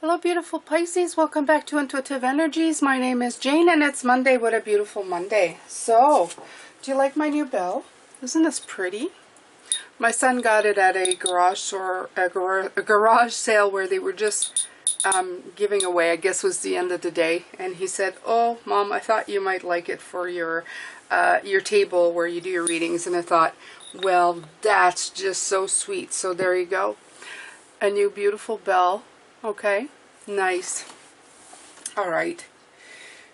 Hello beautiful Pisces, welcome back to Intuitive Energies. My name is Jane and it's Monday. What a beautiful Monday. So, do you like my new bell? Isn't this pretty? My son got it at a garage sale where they were just giving away, I guess was the end of the day, and he said, "Oh Mom, I thought you might like it for your table where you do your readings." And I thought, well, that's just so sweet. So there you go. A new beautiful bell. Okay, nice. All right.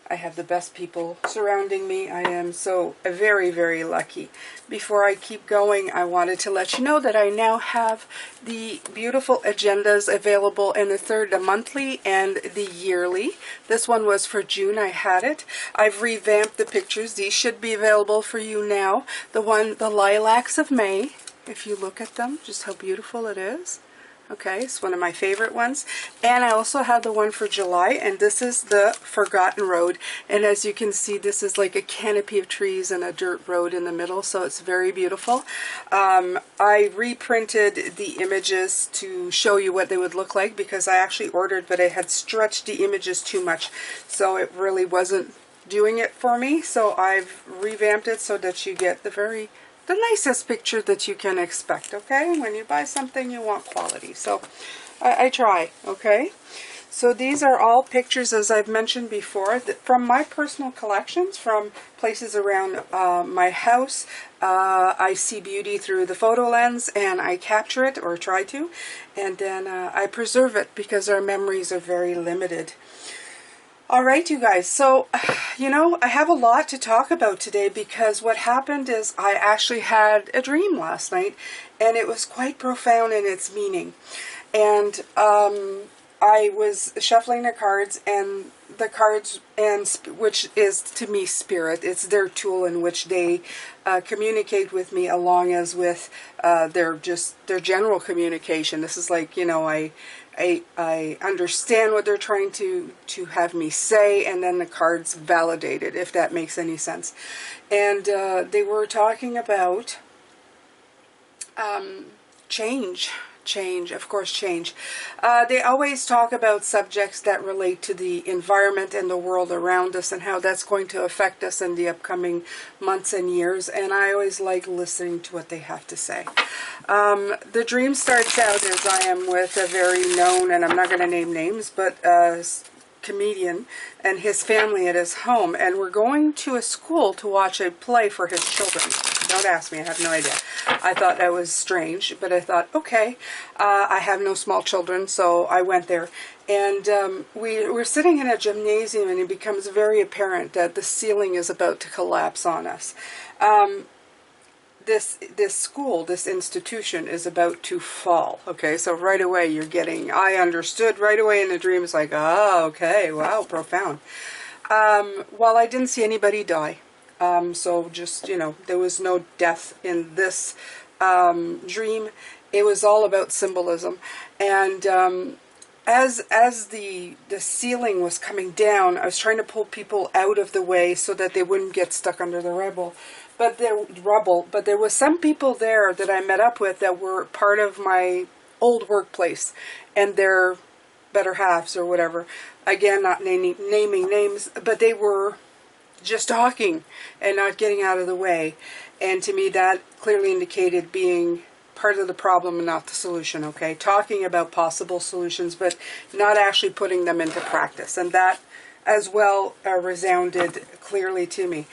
I have the best people surrounding me. I am so very, very lucky. Before I keep going, I wanted to let you know that I now have the beautiful agendas available in the monthly and the yearly. This one was for June. I had it. I've revamped the pictures. These should be available for you now. The lilacs of May, if you look at them, just how beautiful it is. Okay, it's one of my favorite ones. And I also have the one for July, and this is the Forgotten Road. And as you can see, this is like a canopy of trees and a dirt road in the middle, so it's very beautiful. I reprinted the images to show you what they would look like because I actually ordered, but I had stretched the images too much, so it really wasn't doing it for me. So I've revamped it so that you get the nicest picture that you can expect, okay? When you buy something, you want quality. So I try, okay? So these are all pictures, as I've mentioned before, from my personal collections, from places around my house. I see beauty through the photo lens, and I capture it, or try to, and then I preserve it because our memories are very limited. Alright, you guys, so, I have a lot to talk about today because what happened is I actually had a dream last night, and it was quite profound in its meaning. And I was shuffling the cards, and which is to me spirit, it's their tool in which they communicate with me, along as with their general communication. This is like, I understand what they're trying to have me say, and then the cards validate it, if that makes any sense. And they were talking about change. Of course, change. They always talk about subjects that relate to the environment and the world around us and how that's going to affect us in the upcoming months and years, and I always like listening to what they have to say. The dream starts out as I am with a very known, and I'm not going to name names, but comedian and his family at his home, and we're going to a school to watch a play for his children. Don't ask me, I have no idea. I thought that was strange, but I thought, okay, I have no small children, so I went there. And we're sitting in a gymnasium, and it becomes very apparent that the ceiling is about to collapse on us. This school, this institution is about to fall. Okay, so right away you're getting, I understood right away in the dream. It's like, oh, okay, wow, profound. Well, I didn't see anybody die. So just, there was no death in this dream. It was all about symbolism. And as the ceiling was coming down, I was trying to pull people out of the way so that they wouldn't get stuck under the rubble. But there was some people there that I met up with that were part of my old workplace, and their better halves or whatever. Again, not naming names, but they were just talking and not getting out of the way. And to me, that clearly indicated being part of the problem and not the solution, okay? Talking about possible solutions, but not actually putting them into practice. And that as well resounded clearly to me.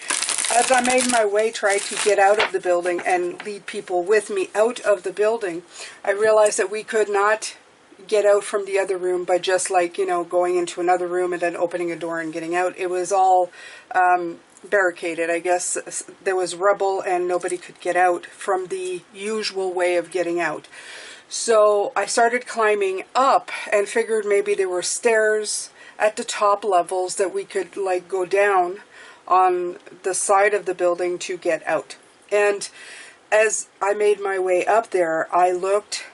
As I made my way, tried to get out of the building and lead people with me out of the building, I realized that we could not get out from the other room by just going into another room and then opening a door and getting out. It was all barricaded. I guess there was rubble and nobody could get out from the usual way of getting out. So I started climbing up and figured maybe there were stairs at the top levels that we could go down on the side of the building to get out. And as I made my way up there, I looked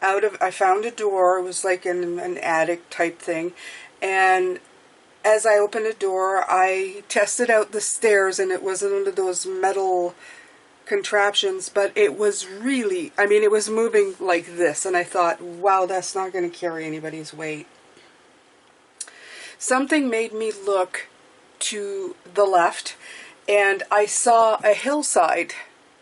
I found a door. It was like an attic type thing, and as I opened the door, I tested out the stairs, and it wasn't one of those metal contraptions, but it was really, it was moving like this, and I thought, wow, that's not going to carry anybody's weight. something made me look to the left, and I saw a hillside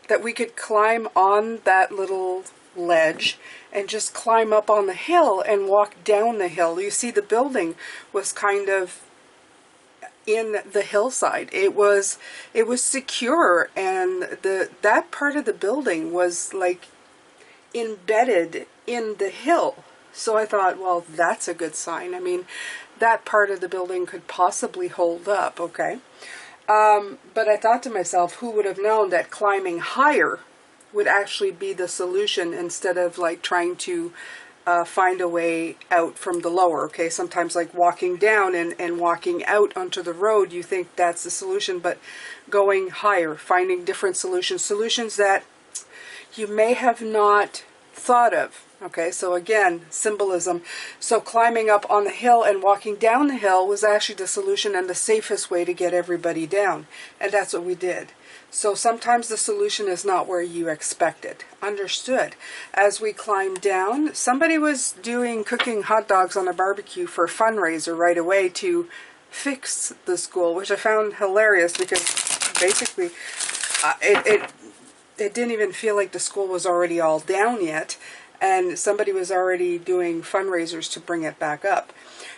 that we could climb on that little ledge and just climb up on the hill and walk down the hill. You see, the building was kind of in the hillside. It was secure, and that part of the building was like embedded in the hill. So I thought, well, that's a good sign. I mean, that part of the building could possibly hold up, okay? But I thought to myself, who would have known that climbing higher would actually be the solution instead of like trying to find a way out from the lower, okay? Sometimes like walking down and walking out onto the road, you think that's the solution, but going higher, finding different solutions that you may have not thought of. Okay, so again, symbolism. So climbing up on the hill and walking down the hill was actually the solution and the safest way to get everybody down. And that's what we did. So sometimes the solution is not where you expect it. Understood. As we climbed down, somebody was cooking hot dogs on a barbecue for a fundraiser right away to fix the school, which I found hilarious because basically it didn't even feel like the school was already all down yet. And somebody was already doing fundraisers to bring it back up.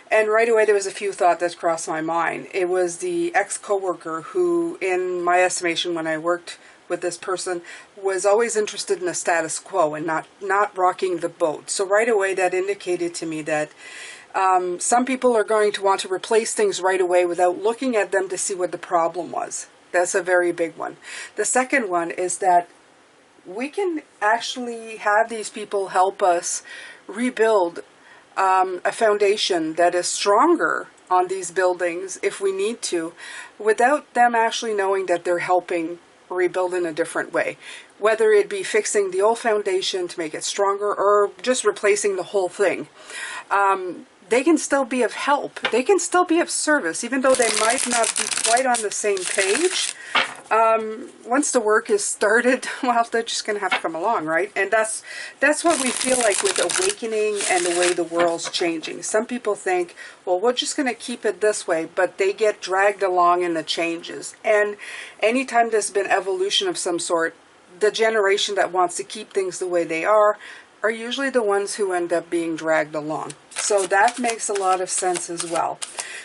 And right away there was a few thoughts that crossed my mind. It was the ex-coworker who, in my estimation when I worked with this person, was always interested in the status quo and not rocking the boat. So right away that indicated to me that some people are going to want to replace things right away without looking at them to see what the problem was. That's a very big one. The second one is that we can actually have these people help us rebuild a foundation that is stronger on these buildings if we need to, without them actually knowing that they're helping rebuild in a different way. Whether it be fixing the old foundation to make it stronger or just replacing the whole thing. They can still be of help. They can still be of service, even though they might not be quite on the same page. Once the work is started, well, they're just going to have to come along, right? And that's what we feel like with awakening and the way the world's changing. Some people think, well, we're just going to keep it this way, but they get dragged along in the changes. And anytime there's been evolution of some sort, the generation that wants to keep things the way they are usually the ones who end up being dragged along. So that makes a lot of sense as well.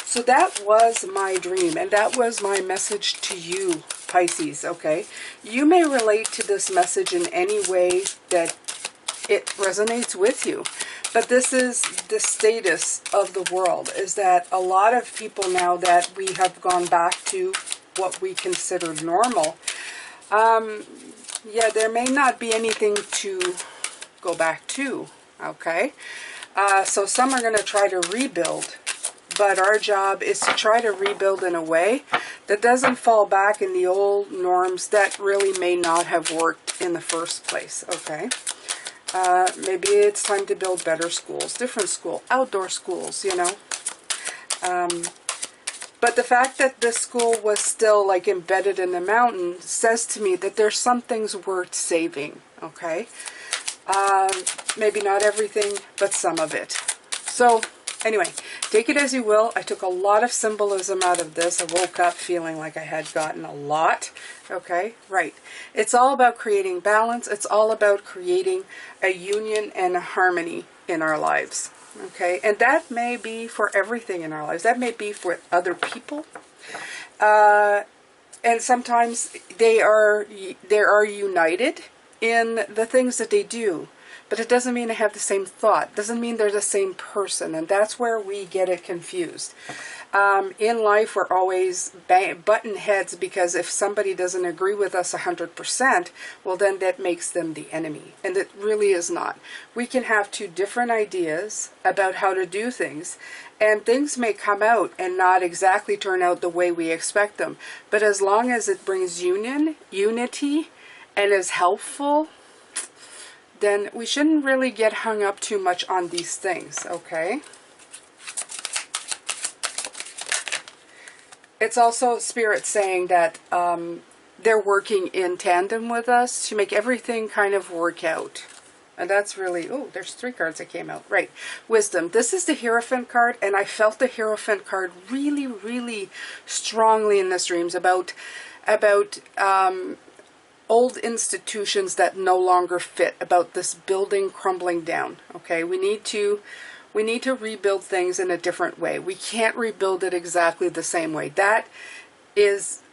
So that was my dream, and that was my message to you, Pisces, okay? You may relate to this message in any way that it resonates with you. But this is the status of the world, is that a lot of people now that we have gone back to what we considered normal, yeah, there may not be anything to go back to, okay? So some are going to try to rebuild, but our job is to try to rebuild in a way that doesn't fall back in the old norms that really may not have worked in the first place, okay? Maybe it's time to build better schools, different school, outdoor schools, you know? But the fact that this school was still like embedded in the mountain says to me that there's some things worth saving, okay? Maybe not everything, but some of it. So anyway, take it as you will. I took a lot of symbolism out of this. I woke up feeling like I had gotten a lot. Okay, right. It's all about creating balance. It's all about creating a union and a harmony in our lives. Okay, and that may be for everything in our lives. That may be for other people. And sometimes they are united in the things that they do, but it doesn't mean they have the same thought. Doesn't mean they're the same person, and that's where we get it confused. In life, we're always button heads because if somebody doesn't agree with us 100%, well, then that makes them the enemy, and it really is not. We can have two different ideas about how to do things, and things may come out and not exactly turn out the way we expect them, but as long as it brings unity, and is helpful, then we shouldn't really get hung up too much on these things, okay? It's also Spirit saying that they're working in tandem with us to make everything kind of work out, And that's really, oh, there's 3 cards that came out. Right. Wisdom. This is the Hierophant card, and I felt the Hierophant card really, really strongly in this dreams about old institutions that no longer fit, about this building crumbling down. Okay, we need to rebuild things in a different way. We can't rebuild it exactly the same way. That is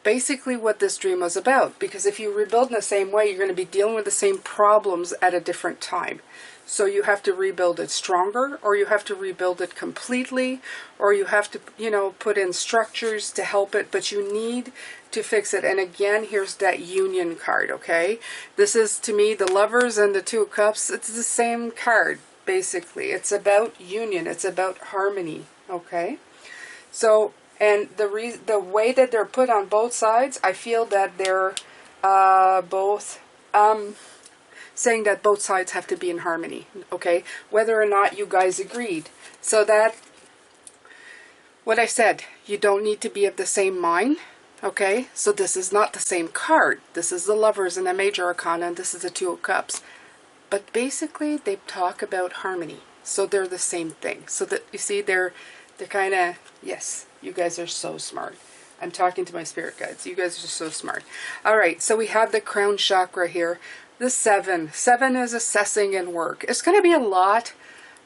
basically what this dream was about, because if you rebuild in the same way, you're going to be dealing with the same problems at a different time. So you have to rebuild it stronger, or you have to rebuild it completely, or you have to, you know, put in structures to help it, but you need to fix it. And again, here's that Union card, okay? This is, to me, the Lovers and the 2 of Cups. It's the same card, basically. It's about union. It's about harmony, okay? So, and the way that they're put on both sides, I feel that they're both saying that both sides have to be in harmony, okay? Whether or not you guys agreed. So that, what I said, you don't need to be of the same mind, okay? So this is not the same card. This is the Lovers and the Major Arcana, and this is the 2 of Cups. But basically, they talk about harmony. So they're the same thing. So that, you see, they're kind of, yes, you guys are so smart. I'm talking to my spirit guides. You guys are so smart. All right, so we have the crown chakra here. The 7. 7 is assessing and work. It's going to be a lot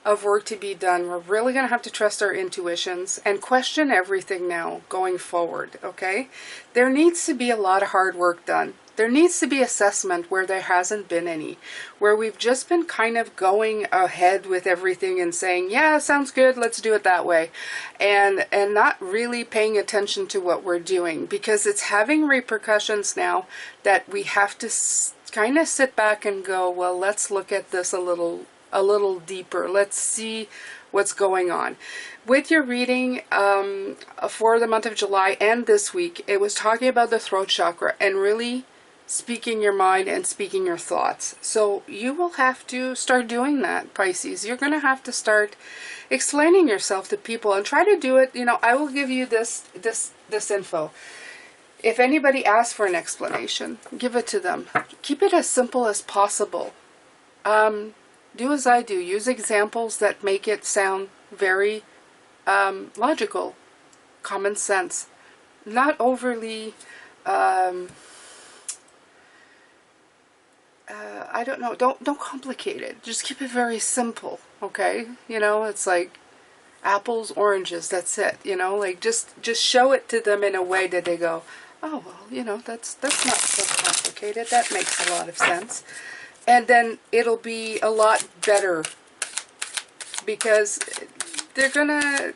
of work to be done. We're really going to have to trust our intuitions and question everything now going forward, okay? There needs to be a lot of hard work done. There needs to be assessment where there hasn't been any, where we've just been kind of going ahead with everything and saying, yeah, sounds good, let's do it that way, and not really paying attention to what we're doing, because it's having repercussions now that we have to kind of sit back and go, well, let's look at this a little deeper. Let's see what's going on. With your reading for the month of July and this week, it was talking about the throat chakra and really speaking your mind and speaking your thoughts. So you will have to start doing that, Pisces. You're going to have to start explaining yourself to people and try to do it. You know, I will give you this info. If anybody asks for an explanation, give it to them. Keep it as simple as possible. Do as I do. Use examples that make it sound very logical, common sense, not overly, I don't know, don't complicate it. Just keep it very simple, okay? You know, it's like apples, oranges, that's it, you know? Like, just show it to them in a way that they go, oh, well, you know, that's not so complicated. That makes a lot of sense. And then it'll be a lot better, because they're gonna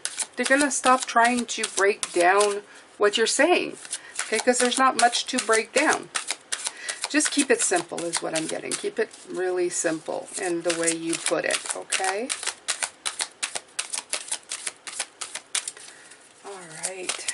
stop trying to break down what you're saying, okay? Because there's not much to break down. Just keep it simple is what I'm getting. Keep it really simple in the way you put it, okay? All right.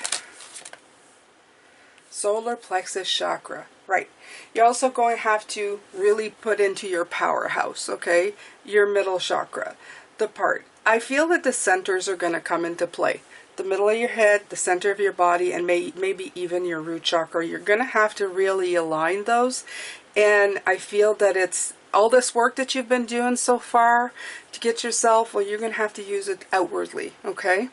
Solar plexus chakra. Right. You're also going to have to really put into your powerhouse, okay? Your middle chakra. The part. I feel that the centers are going to come into play. The middle of your head, the center of your body, and maybe even your root chakra. You're going to have to really align those. And I feel that it's all this work that you've been doing so far to get yourself, well, you're going to have to use it outwardly, okay?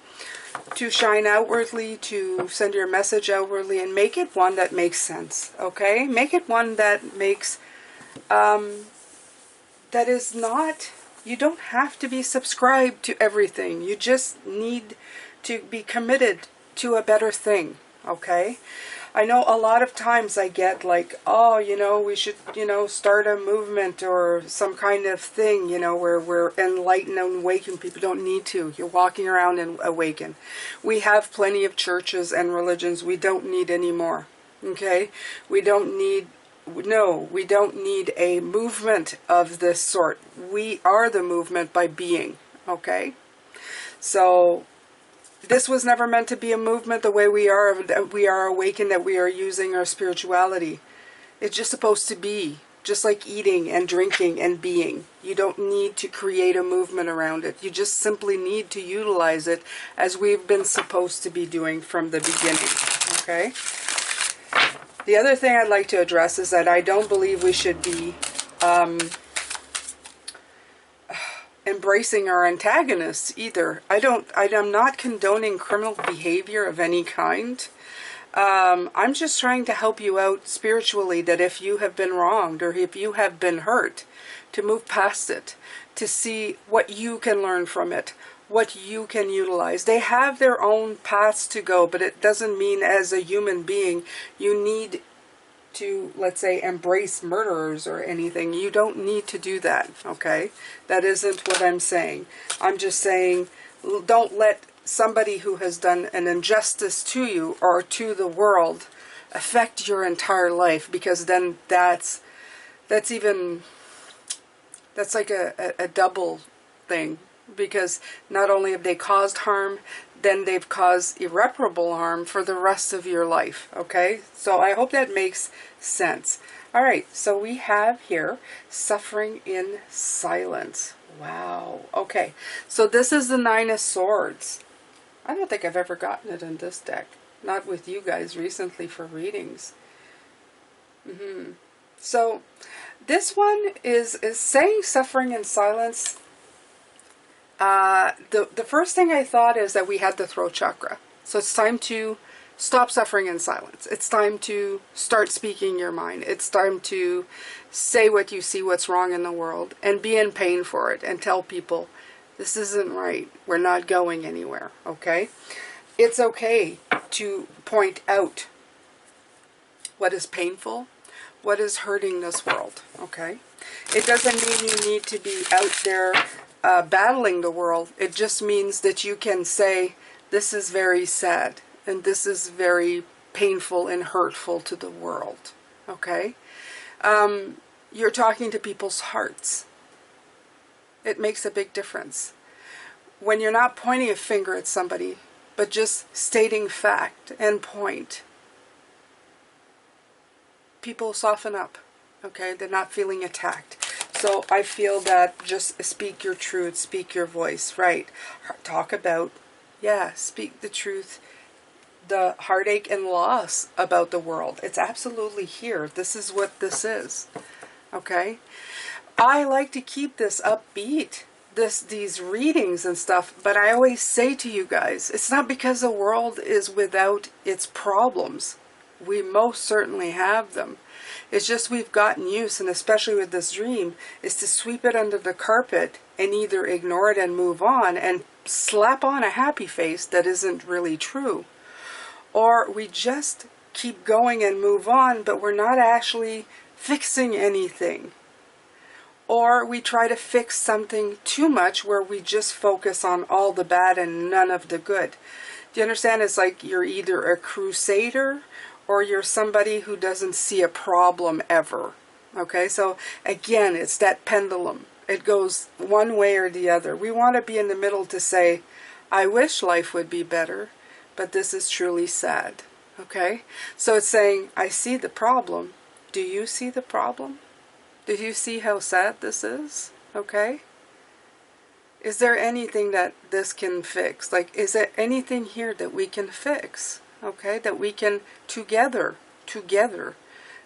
To shine outwardly, to send your message outwardly, and make it one that makes sense, okay? Make it one that makes, that is not, you don't have to be subscribed to everything. You just need to be committed to a better thing, okay? I know a lot of times I get like, oh, you know, we should, you know, start a movement or some kind of thing, you know, where we're enlightened and awaken. People don't need to. You're walking around and awaken. We have plenty of churches and religions. We don't need any more, okay? We don't need, no, we don't need a movement of this sort. We are the movement by being, okay? So this was never meant to be a movement the way we are awakened, that we are using our spirituality. It's just supposed to be, just like eating and drinking and being. You don't need to create a movement around it. You just simply need to utilize it as we've been supposed to be doing from the beginning, okay? The other thing I'd like to address is that I don't believe we should be embracing our antagonists either. I'm not condoning criminal behavior of any kind. I'm just trying to help you out spiritually, that if you have been wronged or if you have been hurt, to move past it, to see what you can learn from it, what you can utilize. They have their own paths to go, but it doesn't mean as a human being you need to, let's say, embrace murderers or anything. You don't need to do that, okay? That isn't what I'm saying. I'm just saying, don't let somebody who has done an injustice to you or to the world affect your entire life, because then that's like a double thing, because not only have they caused harm, then they've caused irreparable harm for the rest of your life, okay? So I hope that makes sense. All right, so we have here suffering in silence. Wow. Okay, so this is the Nine of Swords. I don't think I've ever gotten it in this deck. Not with you guys recently for readings. So this one is saying suffering in silence. The first thing I thought is that we had the throat chakra. So it's time to stop suffering in silence. It's time to start speaking your mind. It's time to say what you see, what's wrong in the world, and be in pain for it, and tell people, this isn't right. We're not going anywhere, okay? It's okay to point out what is painful, what is hurting this world, okay? It doesn't mean you need to be out there battling the world. It just means that you can say, this is very sad, and this is very painful and hurtful to the world, okay? You're talking to people's hearts. It makes a big difference. When you're not pointing a finger at somebody, but just stating fact and point, people soften up, okay? They're not feeling attacked. So I feel that just speak your truth, speak your voice, right? Talk about, yeah, speak the truth, the heartache and loss about the world. It's absolutely here. This is what this is, okay? I like to keep this upbeat, these readings and stuff, but I always say to you guys, it's not because the world is without its problems. We most certainly have them. It's just we've gotten used, and especially with this dream, is to sweep it under the carpet and either ignore it and move on and slap on a happy face that isn't really true. Or we just keep going and move on, but we're not actually fixing anything. Or we try to fix something too much where we just focus on all the bad and none of the good. Do you understand? It's like you're either a crusader or you're somebody who doesn't see a problem ever. Okay, so again, it's that pendulum. It goes one way or the other. We want to be in the middle to say, I wish life would be better, but this is truly sad. Okay, so it's saying, I see the problem. Do you see the problem? Do you see how sad this is? Okay? Is there anything that this can fix? Like, is there anything here that we can fix? Okay? That we can together,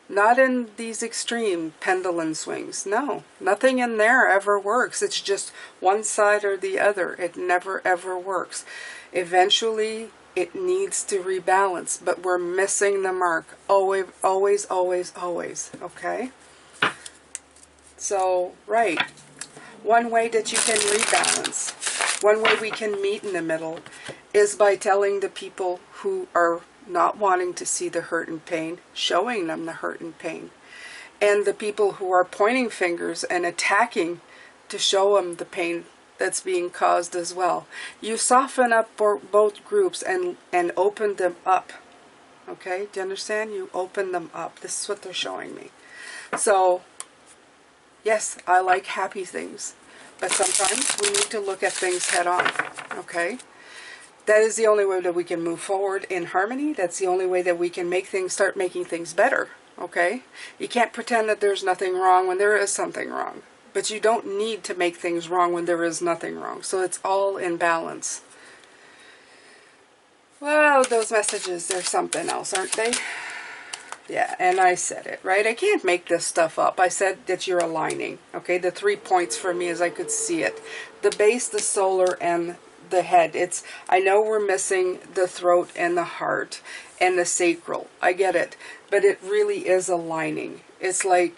not in these extreme pendulum swings. No, nothing in there ever works. It's just one side or the other. It never ever works. Eventually, it needs to rebalance, but we're missing the mark. Always, always, always, always. Okay? So, right, one way that you can rebalance, one way we can meet in the middle, is by telling the people who are not wanting to see the hurt and pain, showing them the hurt and pain. And the people who are pointing fingers and attacking, to show them the pain that's being caused as well. You soften up both groups and open them up. Okay, do you understand? You open them up. This is what they're showing me. So, yes, I like happy things, but sometimes we need to look at things head on, okay? That is the only way that we can move forward in harmony. That's the only way that we can start making things better, okay? You can't pretend that there's nothing wrong when there is something wrong, but you don't need to make things wrong when there is nothing wrong. So it's all in balance. Well, those messages, they're something else, aren't they? Yeah, and I said it, right? I can't make this stuff up. I said that you're aligning, okay? The 3 points for me as I could see it. The base, the solar, and the head. I know we're missing the throat and the heart and the sacral. I get it. But it really is aligning. It's like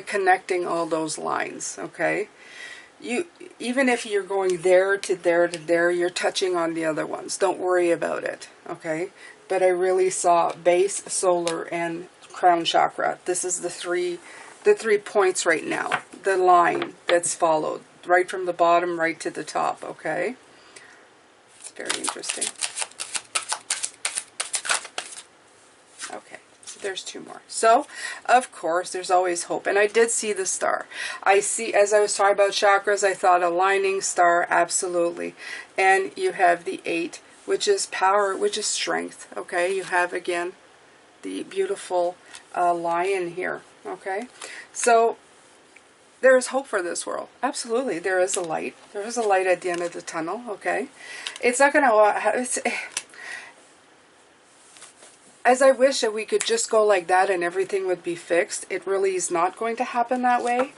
connecting all those lines, okay? Even if you're going there to there to there, you're touching on the other ones. Don't worry about it, okay? But I really saw base, solar, and crown chakra. This is the three points right now. The line that's followed, right from the bottom right to the top, okay? It's very interesting. Okay. There's 2 more. So, of course, there's always hope. And I did see the star. As I was talking about chakras, I thought aligning star, absolutely. And you have the 8, which is power, which is strength. Okay, you have, again, the beautiful lion here. Okay, so there is hope for this world. Absolutely, there is a light. There is a light at the end of the tunnel. Okay, it's not going to... As I wish that we could just go like that and everything would be fixed, it really is not going to happen that way.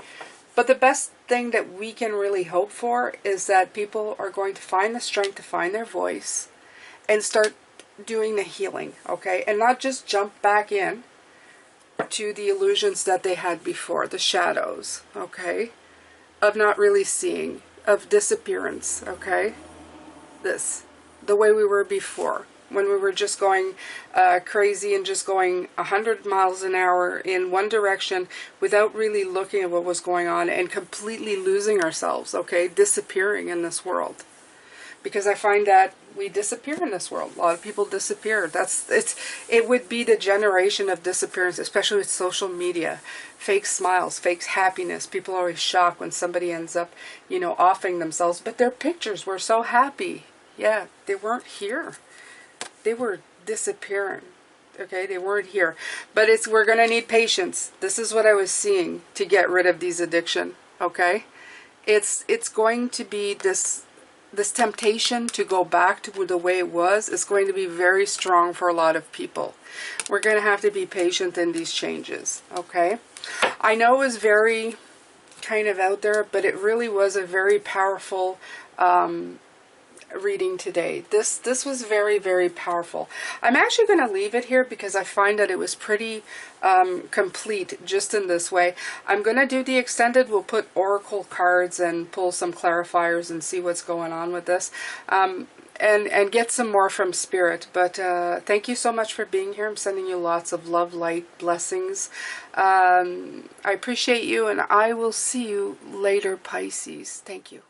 But the best thing that we can really hope for is that people are going to find the strength to find their voice and start doing the healing, okay? And not just jump back in to the illusions that they had before, the shadows, okay? Of not really seeing, of disappearance, okay? The way we were before. When we were just going crazy and just going 100 miles an hour in one direction without really looking at what was going on and completely losing ourselves, okay, disappearing in this world. Because I find that we disappear in this world. A lot of people disappear. It would be the generation of disappearance, especially with social media. Fake smiles, fake happiness. People are always shocked when somebody ends up, offing themselves. But their pictures were so happy. Yeah, they weren't here. They were disappearing, okay? They weren't here. But we're going to need patience. This is what I was seeing to get rid of these addiction, okay? It's going to be this temptation to go back to the way it was. It's going to be very strong for a lot of people. We're going to have to be patient in these changes, okay? I know it was very kind of out there, but it really was a very powerful reading today. This was very, very powerful. I'm actually going to leave it here because I find that it was pretty complete just in this way. I'm going to do the extended. We'll put oracle cards and pull some clarifiers and see what's going on with this. And get some more from Spirit. But thank you so much for being here. I'm sending you lots of love, light, blessings. I appreciate you, and I will see you later, Pisces. Thank you.